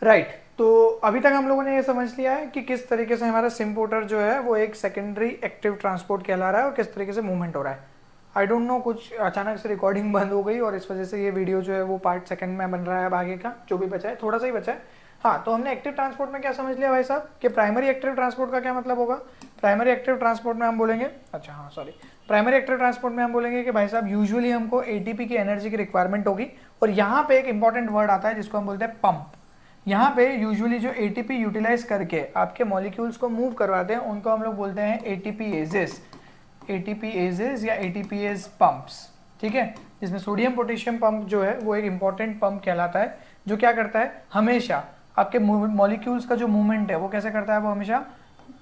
Right तो अभी तक हम लोगों ने ये समझ लिया है कि किस तरीके से हमारा सिम्पोर्टर जो है वो एक सेकेंडरी एक्टिव ट्रांसपोर्ट कहला रहा है और किस तरीके से मूवमेंट हो रहा है। आई डोंट नो, कुछ अचानक से रिकॉर्डिंग बंद हो गई और इस वजह से ये वीडियो जो है वो पार्ट सेकंड में बन रहा है। अब आगे का जो भी बचा है थोड़ा सा ही बचा है। हाँ, तो हमने एक्टिव ट्रांसपोर्ट में क्या समझ लिया भाई साहब कि प्राइमरी एक्टिव ट्रांसपोर्ट का क्या मतलब होगा। प्राइमरी एक्टिव ट्रांसपोर्ट में हम बोलेंगे, अच्छा हाँ सॉरी, प्राइमरी एक्टिव ट्रांसपोर्ट में हम बोलेंगे कि भाई साहब यूजुअली हमको एटीपी की एनर्जी की रिक्वायरमेंट होगी। और यहाँ पे एक इंपॉर्टेंट वर्ड आता है जिसको हम बोलते हैं पंप। यहाँ पे यूजुअली जो एटीपी यूटिलाइज करके आपके मॉलिक्यूल्स को मूव करवाते हैं उनको हम लोग बोलते हैं एटीपीएजेस, एटीपीएजेस या एटीपीएज पंप्स। ठीक है, जिसमें सोडियम पोटेशियम पंप जो है वो एक इंपॉर्टेंट पंप कहलाता है, जो क्या करता है हमेशा आपके मॉलिक्यूल्स का जो मूवमेंट है वो कैसे करता है, वो हमेशा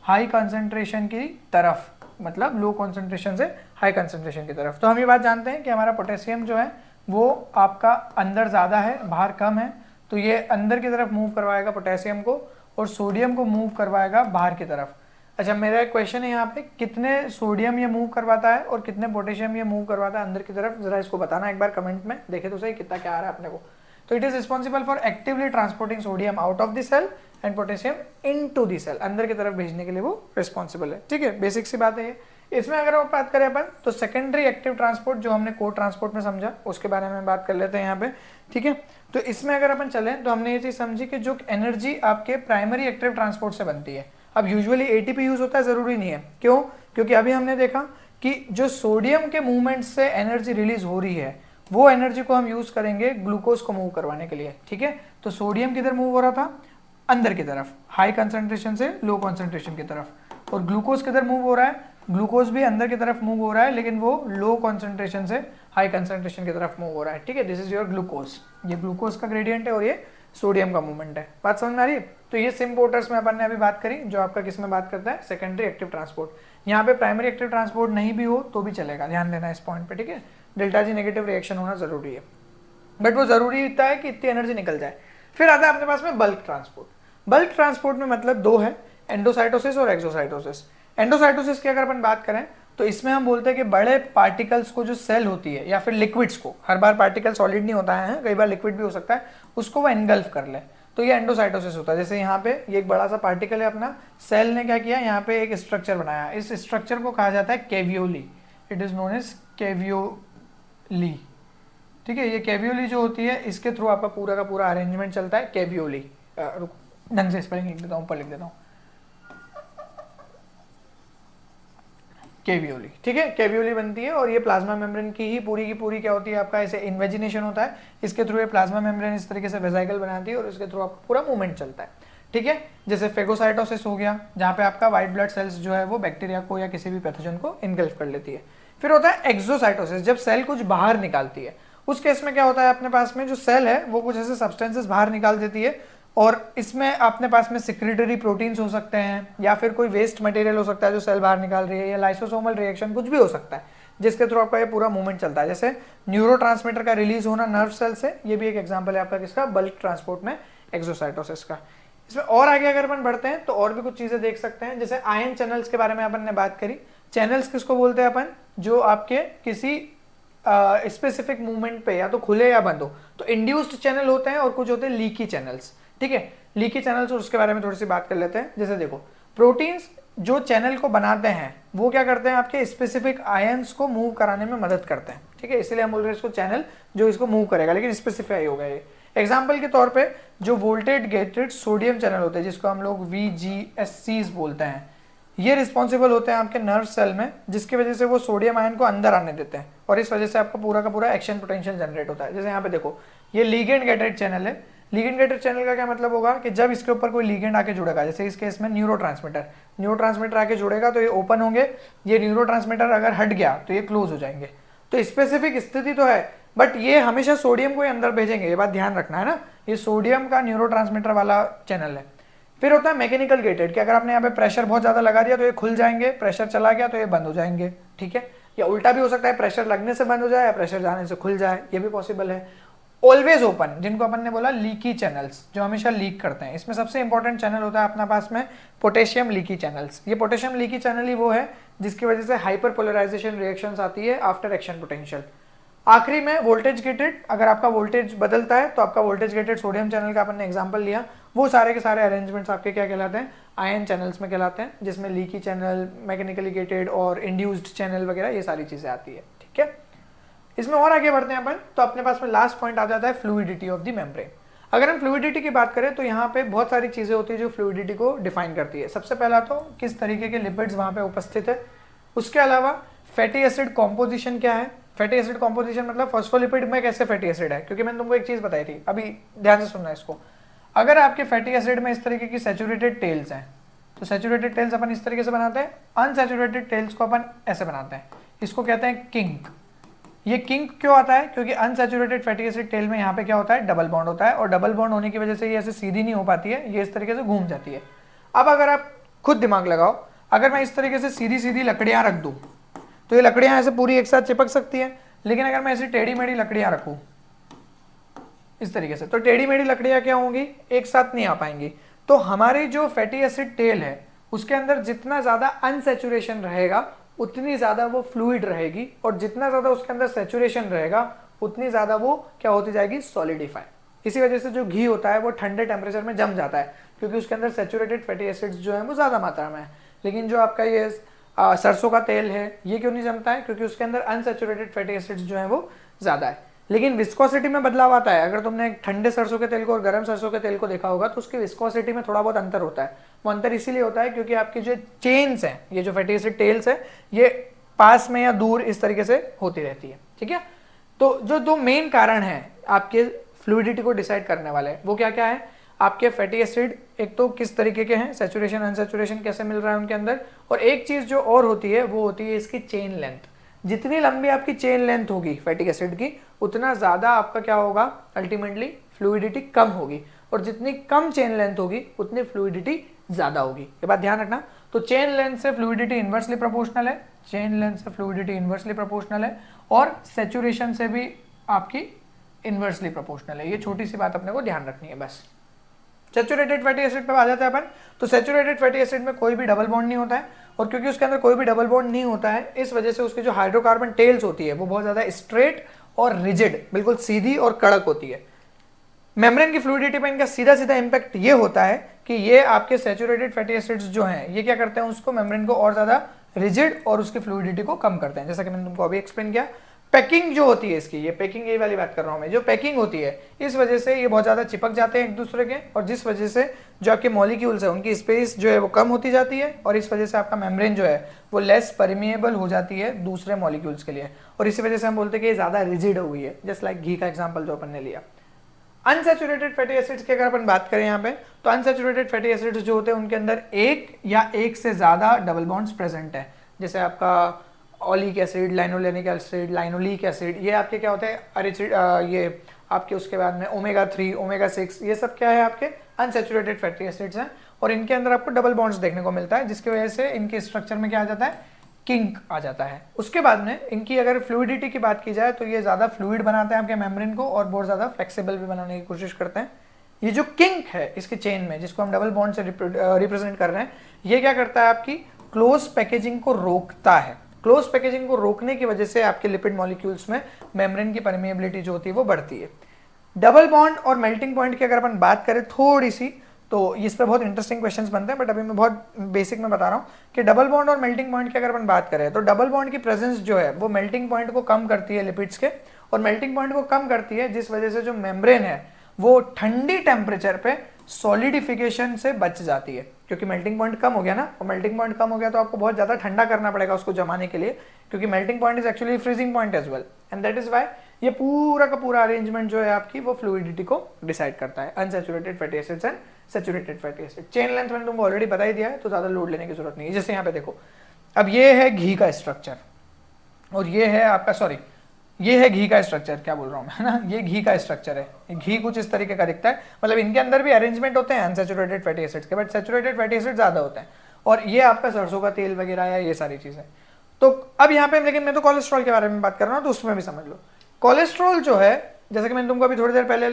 हाई कंसंट्रेशन की तरफ, मतलब लो कंसंट्रेशन से हाई कंसंट्रेशन की तरफ। तो हम ये बात जानते हैं कि हमारा पोटेशियम जो है वो आपका अंदर ज़्यादा है, बाहर कम है, तो ये अंदर की तरफ मूव करवाएगा पोटेशियम को और सोडियम को मूव करवाएगा बाहर की तरफ। अच्छा, मेरा एक क्वेश्चन है यहाँ पे, कितने सोडियम ये मूव करवाता है और कितने पोटेशियम ये मूव करवाता है अंदर की तरफ, जरा इसको बताना एक बार कमेंट में, देखे तो सही कितना क्या आ रहा है अपने को। तो it is responsible for actively transporting sodium out of the cell and potassium into the cell, अंदर की तरफ भेजने के लिए वो रिस्पॉन्सिबल है। ठीक है, बेसिक सी बात है ये। इसमें अगर हम बात करें अपन तो सेकेंडरी एक्टिव ट्रांसपोर्ट जो हमने कोर ट्रांसपोर्ट में समझा उसके बारे में बात कर लेते हैं यहाँ पे। ठीक है, तो इसमें अगर अपन चलें तो हमने ये चीज समझी कि जो एनर्जी आपके प्राइमरी एक्टिव ट्रांसपोर्ट से बनती है, अब यूजुअली एटीपी यूज होता है, जरूरी नहीं है, क्यों, क्योंकि अभी हमने देखा कि जो सोडियम के मूवमेंट से एनर्जी रिलीज हो रही है वो एनर्जी को हम यूज करेंगे ग्लूकोज को मूव करवाने के लिए। ठीक है, तो सोडियम किधर मूव हो रहा था, अंदर की तरफ, हाई कंसंट्रेशन से लो कंसंट्रेशन की तरफ, और ग्लूकोज किधर मूव हो रहा है, ग्लूकोज भी अंदर की तरफ मूव हो रहा है लेकिन वो लो कंसंट्रेशन से हाई कंसंट्रेशन की तरफ मूव हो रहा है। ठीक है, दिस इज योर ग्लूकोज, ये ग्लूकोज का ग्रेडियंट है और ये सोडियम का मूवमेंट है। बात समझ में आ रही है। तो ये सिम्पोर्टर्स में अपन ने अभी बात करी, जो आपका किस में बात करता है, सेकेंडरी एक्टिव ट्रांसपोर्ट। यहाँ पे प्राइमरी एक्टिव ट्रांसपोर्ट नहीं भी हो तो भी चलेगा, ध्यान देना इस पॉइंट पे। ठीक है, डेल्टा जी नेगेटिव रिएक्शन होना जरूरी है, बट वो जरूरी इतना है कि इतनी एनर्जी निकल जाए। फिर आता है अपने पास में बल्क ट्रांसपोर्ट। बल्क ट्रांसपोर्ट में मतलब दो है, एंडोसाइटोसिस और एक्सोसाइटोसिस। एंडोसाइटोसिस की अगर अपन बात करें तो इसमें हम बोलते हैं कि बड़े पार्टिकल्स को जो सेल होती है या फिर लिक्विड्स को, हर बार पार्टिकल सॉलिड नहीं होता है, कई बार लिक्विड भी हो सकता है, उसको वो एनगल्फ कर ले, तो ये एंडोसाइटोसिस होता है। जैसे यहाँ पे ये एक बड़ा सा पार्टिकल है अपना, सेल ने क्या किया, यहाँ पे एक स्ट्रक्चर बनाया, इस स्ट्रक्चर को कहा जाता है केवियोली, इट इज नोन एज केवियोली। ठीक है, ये केवियोली जो होती है इसके थ्रू आपका पूरा का पूरा अरेंजमेंट चलता है, केवियोली। ढंग से स्पेलिंग लिख देता हूँ, ऊपर लिख देता हूँ, केवियोली। ठीक है, केवियोली बनती है और ये प्लाज्मा मेम्ब्रेन की पूरी क्या होती है, आपका ऐसे इन्वेजिनेशन होता है, इसके थ्रू ये प्लाज्मा मेम्ब्रेन इस तरीके से वेसाइकल बनाती है और इसके थ्रू आपका पूरा मूवमेंट चलता है। ठीक है, जैसे फेगोसाइटोसिस हो गया, जहाँ पे आपका व्हाइट ब्लड सेल्स जो है वो बैक्टीरिया को या किसी भी पैथोजन को इनगल्फ कर लेती है। फिर होता है एक्सोसाइटोसिस, जब सेल कुछ बाहर निकालती है। उस केस में क्या होता है, अपने पास में जो सेल है वो कुछ ऐसे सब्सटेंसेस बाहर निकाल देती है और इसमें अपने पास में सिक्रेटरी प्रोटीन्स हो सकते हैं या फिर कोई वेस्ट मटेरियल हो सकता है जो सेल बाहर निकाल रही है, या लाइसोसोमल रिएक्शन कुछ भी हो सकता है जिसके थ्रू आपका ये पूरा मूवमेंट चलता है। जैसे न्यूरोट्रांसमीटर का रिलीज होना नर्व सेल से, ये भी एक एग्जांपल है आपका किसका, बल्क ट्रांसपोर्ट में एक्सोसाइटोसिस का। इसमें और आगे अगर अपन बढ़ते हैं तो और भी कुछ चीजें देख सकते हैं, जैसे आयन चैनल्स के बारे में अपन ने बात करी। चैनल्स किसको बोलते हैं अपन, जो आपके किसी स्पेसिफिक मूवमेंट पे या तो खुले या बंद हो, तो इंड्यूस्ड चैनल होते हैं और कुछ होते हैं लीकी चैनल्स। ठीक है, लीकी चैनल्स, और उसके बारे में थोड़ी सी बात कर लेते हैं। जैसे देखो, प्रोटीन्स जो चैनल को बनाते हैं वो क्या करते हैं, आपके स्पेसिफिक आयंस को मूव कराने में मदद करते हैं। ठीक है, इसलिए हम बोल रहे हैं इसको चैनल जो इसको मूव करेगा, लेकिन स्पेसिफाई होगा ये। एग्जाम्पल के तौर पे जो वोल्टेज गेटेड सोडियम चैनल होते हैं जिसको हम लोग VGSCs बोलते हैं, ये रिस्पॉन्सिबल होते हैं आपके नर्व सेल में, जिसकी वजह से वो सोडियम आयन को अंदर आने देते हैं और इस वजह से आपका पूरा का पूरा एक्शन पोटेंशियल जनरेट होता है। जैसे यहाँ पे देखो, ये लिगेंड गेटेड चैनल है। लिगेंड गेटेड चैनल का क्या मतलब होगा कि जब इसके ऊपर कोई लिगेंड आके जुड़ेगा, जैसे इस केस में न्यूरोट्रांसमीटर आके जुड़ेगा तो ये ओपन होंगे, ये न्यूरोट्रांसमीटर अगर हट गया तो ये क्लोज हो जाएंगे। तो स्पेसिफिक स्थिति तो है, बट ये हमेशा सोडियम को ही अंदर भेजेंगे, ये बात ध्यान रखना है ना, ये सोडियम का न्यूरोट्रांसमीटर वाला चैनल है। फिर होता है मैकेनिकल गेटेड, कि अगर आपने यहाँ पे प्रेशर बहुत ज्यादा लगा दिया तो ये खुल जाएंगे, प्रेशर चला गया तो ये बंद हो जाएंगे। ठीक है, या उल्टा भी हो सकता है, प्रेशर लगने से बंद हो जाए या प्रेशर जाने से खुल जाए, ये भी पॉसिबल है। ऑलवेज ओपन, जिनको अपन ने बोला लीकी चैनल्स, जो हमेशा लीक करते हैं, इसमें सबसे इंपॉर्टेंट चैनल होता है अपना पास में पोटेशियम लीकी चैनल्स। ये पोटेशियम लीकी चैनल ही वो है जिसकी वजह से हाइपर पोलराइजेशन रिएक्शंस आती है आफ्टर एक्शन पोटेंशियल। आखिरी में वोल्टेज गेटेड, अगर आपका वोल्टेज बदलता है तो आपका वोल्टेज गेटेड सोडियम चैनल का अपन ने एग्जांपल लिया, वो सारे के सारे अरेंजमेंट्स आपके क्या कहलाते हैं, आयन चैनल्स में कहलाते हैं, जिसमें लीकी चैनल, मैकेनिकली गेटेड और इंड्यूस्ड चैनल वगैरह ये सारी चीजें आती है। ठीक है, इसमें और आगे बढ़ते हैं अपन, तो अपने पास में लास्ट पॉइंट आ जाता है फ्लूइडिटी ऑफ द मेम्ब्रेन। अगर हम फ्लूइडिटी की बात करें तो यहाँ पे बहुत सारी चीजें होती है जो फ्लूइडिटी को डिफाइन करती है। सबसे पहला तो किस तरीके के लिपिड्स वहां पे उपस्थित है, उसके अलावा फैटी एसिड कॉम्पोजिशन क्या है। फैटी एसिड कॉम्पोजिशन मतलब फॉस्फोलिपिड में कैसे फैटी एसिड है, क्योंकि मैंने तुमको एक चीज बताई थी, अभी ध्यान से सुनना इसको। अगर आपके फैटी एसिड में इस तरीके की सैचुरेटेड टेल्स हैं, तो सैचुरेटेड टेल्स अपन इस तरीके से बनाते हैं, अनसैचुरेटेड टेल्स को अपन ऐसे बनाते हैं, इसको कहते हैं किंक। ये किंक क्यों आता है, क्योंकि अनसैचुरेटेड फैटी एसिड टेल में यहाँ पे क्या होता है, डबल बॉन्ड होता है, और डबल बॉन्ड होने की वजह से ये ऐसे सीधी नहीं हो पाती है, ये इस तरीके से घूम जाती है। अब अगर आप खुद दिमाग लगाओ, अगर मैं इस तरीके से सीधी सीधी लकड़ियां रख दूं तो ये लकड़ियां ऐसे पूरी एक साथ चिपक सकती है, लेकिन अगर मैं ऐसी टेढ़ी मेढ़ी लकड़ियां रखूं इस तरीके से, तो टेढ़ी मेढ़ी लकड़ियां क्या होंगी, एक साथ नहीं आ पाएंगी। तो हमारी जो फैटी एसिड टेल है उसके अंदर जितना ज्यादा अनसैचुरेशन रहेगा उतनी ज्यादा वो फ्लूइड रहेगी, और जितना ज्यादा उसके अंदर सैचुरेशन रहेगा उतनी ज्यादा वो क्या होती जाएगी, सॉलिडिफाई। इसी वजह से जो घी होता है वो ठंडे टेम्परेचर में जम जाता है, क्योंकि उसके अंदर सैचुरेटेड फैटी एसिड्स जो है वो ज्यादा मात्रा में है। लेकिन जो आपका ये सरसों का तेल है ये क्यों नहीं जमता है, क्योंकि उसके अंदर अनसैचुरेटेड फैटी एसिड्स जो है वो ज्यादा है। लेकिन विस्कोसिटी में बदलाव आता है। अगर तुमने ठंडे सरसों के तेल को और गर्म सरसों के तेल को देखा होगा तो उसकी विस्कोसिटी में थोड़ा बहुत अंतर होता है। वो अंतर इसीलिए होता है क्योंकि आपकी जो चेन्स हैं, ये जो फैटी एसिड टेल्स है, ये पास में या दूर इस तरीके से होती रहती है। ठीक है, तो जो दो मेन कारण है आपके फ्लूइडिटी को डिसाइड करने वाले, वो क्या क्या है, आपके फैटी एसिड एक तो किस तरीके के हैं, सैचुरेशन अनसैचुरेशन कैसे मिल रहा है उनके अंदर, और एक चीज जो और होती है वो होती है इसकी चेन लेंथ। जितनी लंबी आपकी चेन लेंथ होगी फैटी एसिड की, उतना ज्यादा आपका क्या होगा, अल्टीमेटली फ्लूइडिटी कम होगी, और जितनी कम चेन लेंथ होगी उतनी फ्लूइडिटी ज्यादा होगी। ये बात ध्यान रखना। तो चेन लेंथ से फ्लूइडिटी इनवर्सली प्रोपोर्शनल है, चेन लेंथ से फ्लूइडिटी इनवर्सली प्रोपोर्शनल है, और सैचुरेशन से भी आपकी इनवर्सली प्रोपोर्शनल है। ये छोटी सी बात अपने को ध्यान रखनी है बस। सैचुरेटेड फैटी एसिड पे आ जाता है अपन, तो सैचुरेटेड फैटी एसिड में कोई भी डबल बॉन्ड नहीं होता है, और क्योंकि उसके अंदर कोई भी डबल बॉन्ड नहीं होता है इस वजह से उसकी जो हाइड्रोकार्बन टेल्स होती है वो बहुत ज्यादा स्ट्रेट और रिजिड, बिल्कुल सीधी और कड़क होती है। मेम्ब्रेन की फ्लूइडिटी पे इनका सीधा सीधा इंपैक्ट ये होता है कि ये आपके सैचुरेटेड फैटी एसिड्स जो हैं ये क्या करते हैं, उसको मेम्ब्रेन को और ज्यादा रिजिड और उसकी फ्लूइडिटी को कम करते हैं। जैसा कि मैंने तुमको अभी एक्सप्लेन किया। पैकिंग जो होती है इसकी, ये पैकिंग यही वाली बात कर रहा हूं मैं, जो पैकिंग होती है इस वजह से ये बहुत ज्यादा चिपक जाते हैं एक दूसरे के, और जिस वजह से जो आपके मॉलिक्यूल्स है उनकी स्पेस जो है वो कम होती जाती है, और इस वजह से आपका मेम्ब्रेन जो है वो लेस परमिएबल हो जाती है दूसरे मॉलिक्यूल्स के लिए, और इसी वजह से हम बोलते हैं कि ये ज्यादा रिजिड हो गई है, जस्ट लाइक घी का एग्जाम्पल जो अपन ने लिया। अनसैचुरेटेड फैटी एसिड्स की अगर अपन बात करें यहाँ पे, तो अनसैचुरेटेड फैटी एसिड्स जो होते हैं उनके अंदर एक या एक से ज्यादा डबल बॉन्ड्स प्रेजेंट है। जैसे आपका oleic acid, linolenic acid, linoleic acid, ये आपके क्या होते हैं, ये आपके उसके बाद में ओमेगा 3, ओमेगा 6, ये सब क्या है आपके अनसैचुरेटेड फैटी एसिड्स हैं, और इनके अंदर आपको डबल बॉन्ड्स देखने को मिलता है, जिसकी वजह से इनके स्ट्रक्चर में क्या आ जाता है, किंक आ जाता है। उसके बाद में इनकी अगर फ्लूइडिटी की बात की जाए तो ये ज्यादा फ्लूइड बनाते हैं आपके मेम्ब्रेन को, और बहुत ज्यादा फ्लेक्सिबल भी बनाने की कोशिश करते हैं। ये जो किंक है इसके चेन में, जिसको हम डबल बॉन्ड से रिप्रेजेंट कर रहे हैं, ये क्या करता है, आपकी क्लोज पैकेजिंग को रोकता है। क्लोज पैकेजिंग को रोकने की वजह से आपके लिपिड मॉलिक्यूल्स में मेम्ब्रेन की परमिएबिलिटी जो होती है वो बढ़ती है। डबल बॉन्ड और मेल्टिंग पॉइंट की अगर अपन बात करें थोड़ी सी, तो इस पर बहुत इंटरेस्टिंग क्वेश्चंस बनते हैं, बट अभी मैं बहुत बेसिक में बता रहा हूँ कि डबल बॉन्ड और मेल्टिंग पॉइंट की अगर अपन बात करें तो डबल बॉन्ड की प्रेजेंस जो है वो मेल्टिंग पॉइंट को कम करती है लिपिड्स के, और मेल्टिंग पॉइंट को कम करती है जिस वजह से जो मेम्ब्रेन है वो ठंडी टेम्परेचर पे सॉलिडिफिकेशन से बच जाती है, क्योंकि मेल्टिंग पॉइंट कम हो गया ना, और मेल्टिंग पॉइंट कम हो गया तो आपको बहुत ज्यादा ठंडा करना पड़ेगा उसको जमाने के लिए, क्योंकि melting point is actually freezing point as well, and that is why ये पूरा का पूरा अरेंजमेंट जो है आपकी वो फ्लूइडिटी को डिसाइड करता है। Unsaturated fatty acids and saturated fatty acid. Chain length मैंने तुमको ऑलरेडी बता ही दिया है, तो ज्यादा लोड लेने की जरूरत नहीं है। जैसे यहाँ पे देखो, अब ये है घी का स्ट्रक्चर, और ये है आपका, सॉरी ये है घी का स्ट्रक्चर, क्या बोल रहा हूँ मैं ना, ये घी का स्ट्रक्चर है। घी कुछ इस तरीके का दिखता है, मतलब इनके अंदर भी अरेंजमेंट होते हैं अनसैचुरेटेड फैटी एसिड्स के, बट सैचुरेटेड फैटी एसिड ज्यादा होते हैं, और ये आपका सरसों का तेल वगैरह है, ये सारी चीजें। तो अब यहाँ पे, लेकिन मैं तो कोलेस्ट्रॉल के बारे में बात कर रहा हूँ, तो उसमें भी समझ लो। कोलेस्ट्रॉल जो है, जैसे कि मैंने तुमको अभी थोड़ी देर पहले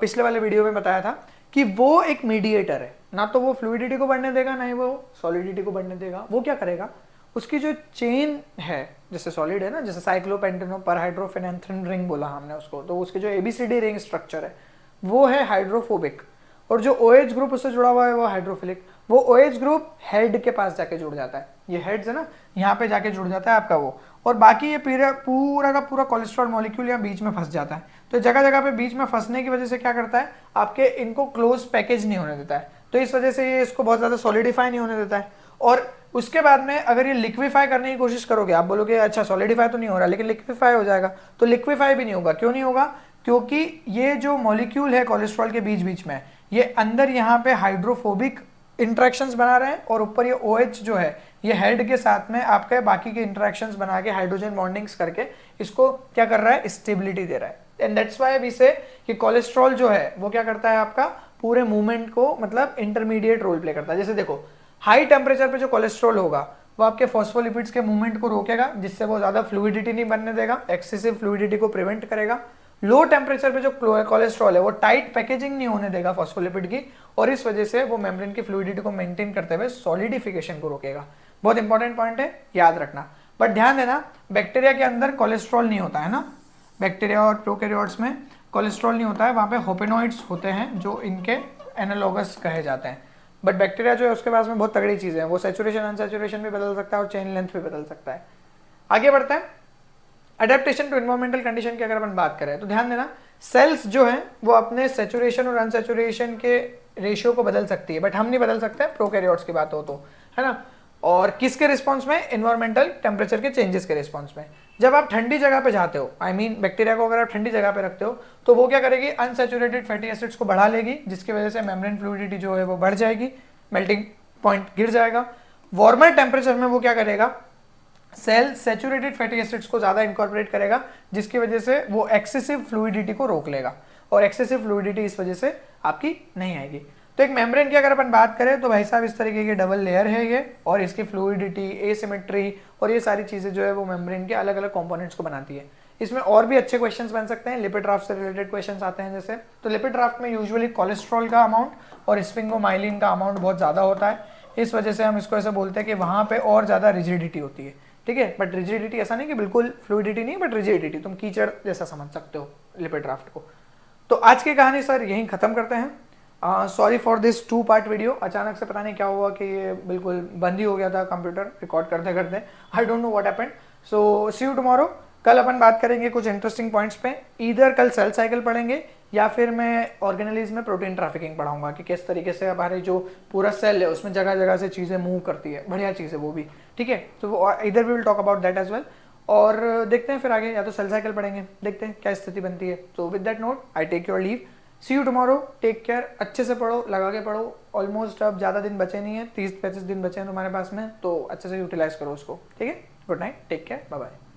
पिछले वाले वीडियो में बताया था कि वो एक मीडिएटर है, ना तो वो फ्लूइडिटी को बढ़ने देगा, ना ही वो सॉलिडिटी को बढ़ने देगा। वो क्या करेगा, उसकी जो चेन है जैसे सॉलिड है ना, जैसे साइक्लोपेंटेनो पर हाइड्रोफेनेंथ्रिन रिंग बोला हमने उसको, तो उसके जो ABCD रिंग स्ट्रक्चर है वो है हाइड्रोफोबिक, और जो OH ग्रुप उससे जुड़ा हुआ है वो हाइड्रोफिलिक। वो OH ग्रुप हेड के पास जाके जुड़ जाता है, ये हेड्स है ना, यहाँ पे जाके जुड़ जाता है आपका वो, और बाकी ये पूरा का पूरा कोलेस्ट्रॉल मॉलिक्यूल यहाँ बीच में फंस जाता है। तो जगह जगह पे बीच में फंसने की वजह से क्या करता है, आपके इनको क्लोज पैकेज नहीं होने देता है, तो इस वजह से ये इसको बहुत ज़्यादा सॉलिडिफाई नहीं होने देता है। और उसके बाद में अगर ये लिक्विफाई करने की कोशिश करोगे, आप बोलोगे अच्छा सॉलिडिफाई तो नहीं हो रहा, लेकिन लिक्विफाई हो जाएगा, तो लिक्विफाई भी नहीं होगा। क्यों नहीं होगा? क्योंकि ये जो मॉलिक्यूल है कोलेस्ट्रॉल के बीच बीच में, ये अंदर यहाँ पे हाइड्रोफोबिक इंटरेक्शंस बना रहे हैं, और ऊपर ये OH जो है ये हेड के साथ में आपके बाकी के इंटरेक्शंस बना के हाइड्रोजन बॉन्डिंग्स करके इसको क्या कर रहा है, स्टेबिलिटी दे रहा है। एंड दैट्स व्हाई वी से कि कोलेस्ट्रॉल जो है वो क्या करता है, आपका पूरे मूवमेंट को मतलब इंटरमीडिएट रोल प्ले करता है। जैसे देखो, हाई टेम्परेचर पे जो कोलेस्ट्रॉल होगा वो आपके फॉस्फोलिपिड्स के मूवमेंट को रोकेगा, जिससे वो ज्यादा फ्लूइडिटी नहीं बनने देगा, एक्सेसिव फ्लूइडिटी को प्रिवेंट करेगा। लो टेम्परेचर पे जो कोलेस्ट्रॉल है वो टाइट पैकेजिंग नहीं होने देगा फॉस्फोलिपिड की, और इस वजह से वो मेम्ब्रेन की फ्लूइडिटी को मेंटेन करते हुए सॉलिडिफिकेशन को रोकेगा। बहुत इंपॉर्टेंट पॉइंट है, याद रखना। बट ध्यान देना, बैक्टीरिया के अंदर कोलेस्ट्रॉल नहीं होता है ना, बैक्टीरिया और प्रोकैरियोट्स में कोलेस्ट्रॉल नहीं होता है, वहाँ पे होपेनॉइड्स होते हैं जो इनके एनालॉगस कहे जाते हैं। बट बैक्टीरिया जो है उसके पास में बहुत तगड़ी चीज़ें हैं, वो सैचुरेशन अनसैचुरेशन भी बदल सकता है और चेन लेंथ भी बदल सकता है। आगे बढ़ते हैं, अडेप्टेशन टू एनवायरमेंटल कंडीशन की अगर अपन बात करें तो ध्यान देना, सेल्स जो है वो अपने सैचुरेशन और अनसैचुरेशन के रेशियो को बदल सकती है, बट हम नहीं बदल सकते प्रोकैरियोट्स की बात हो तो, है ना। और किसके रिस्पॉन्स में? एनवायरमेंटल टेम्परेचर के चेंजेस के रिस्पॉन्स में। जब आप ठंडी जगह पे जाते हो, आई मीन बैक्टीरिया को अगर आप ठंडी जगह पे रखते हो, तो वो क्या करेगी, अनसैचुरेटेड फैटी एसिड्स को बढ़ा लेगी, जिसकी वजह से मेम्ब्रेन फ्लूइडिटी जो है वो बढ़ जाएगी, मेल्टिंग पॉइंट गिर जाएगा। वार्मर टेम्परेचर में वो क्या करेगा, सेल सैचुरेटेड फैटी एसिड्स को ज्यादा इंकॉर्पोरेट करेगा, जिसकी वजह से वो एक्सेसिव फ्लूइडिटी को रोक लेगा, और एक्सेसिव फ्लूइडिटी इस वजह से आपकी नहीं आएगी। तो एक मेम्ब्रेन की अगर अपन बात करें तो भाई साहब इस तरीके की डबल लेयर है ये, और इसकी फ्लूइडिटी, एसिमेट्री और ये सारी चीजें जो है वो मेम्ब्रेन के अलग अलग कंपोनेंट्स को बनाती है। इसमें और भी अच्छे क्वेश्चंस बन सकते हैं, लिपिड ड्राफ्ट से रिलेटेड क्वेश्चंस आते हैं जैसे, तो लिपिड ड्राफ्ट में यूजुअली कोलेस्ट्रॉल का अमाउंट और स्फिंगोमाइलिन का अमाउंट बहुत ज्यादा होता है, इस वजह से हम इसको ऐसा बोलते हैं कि वहां पे और ज्यादा रिजिडिटी होती है, ठीक है। बट रिजिडिटी ऐसा नहीं कि बिल्कुल फ्लूइडिटी नहीं, बट रिजिडिटी तुम कीचड़ जैसा समझ सकते हो लिपिड ड्राफ्ट को। तो आज की कहानी सर यहीं खत्म करते हैं। Sorry for this 2 part video, अचानक से पता नहीं क्या हुआ कि ये बिल्कुल बंद ही हो गया था कंप्यूटर रिकॉर्ड करते करते, I don't know what happened. So see you tomorrow. कल अपन बात करेंगे कुछ इंटरेस्टिंग पॉइंट्स पे, इधर कल सेल साइकिल पढ़ेंगे या फिर मैं ऑर्गेनेलिज्म में प्रोटीन ट्रैफिकिंग पढ़ाऊंगा कि किस तरीके से हमारे जो पूरा सेल है उसमें जगह जगह से चीज़ें मूव करती है, बढ़िया चीज़ है वो भी, ठीक है। तो इधर we will talk about that as well, और देखते हैं फिर आगे, या तो सेल साइकिल पढ़ेंगे, देखते हैं क्या स्थिति बनती है। तो with that note I take your leave, see you tomorrow, take care, अच्छे से पढ़ो, लगा के पढ़ो। ऑलमोस्ट अब ज़्यादा दिन बचे नहीं है, 30-35 दिन बचे हैं तुम्हारे पास में, तो अच्छे से यूटिलाइज करो उसको, ठीक है। Good night, take care, bye bye.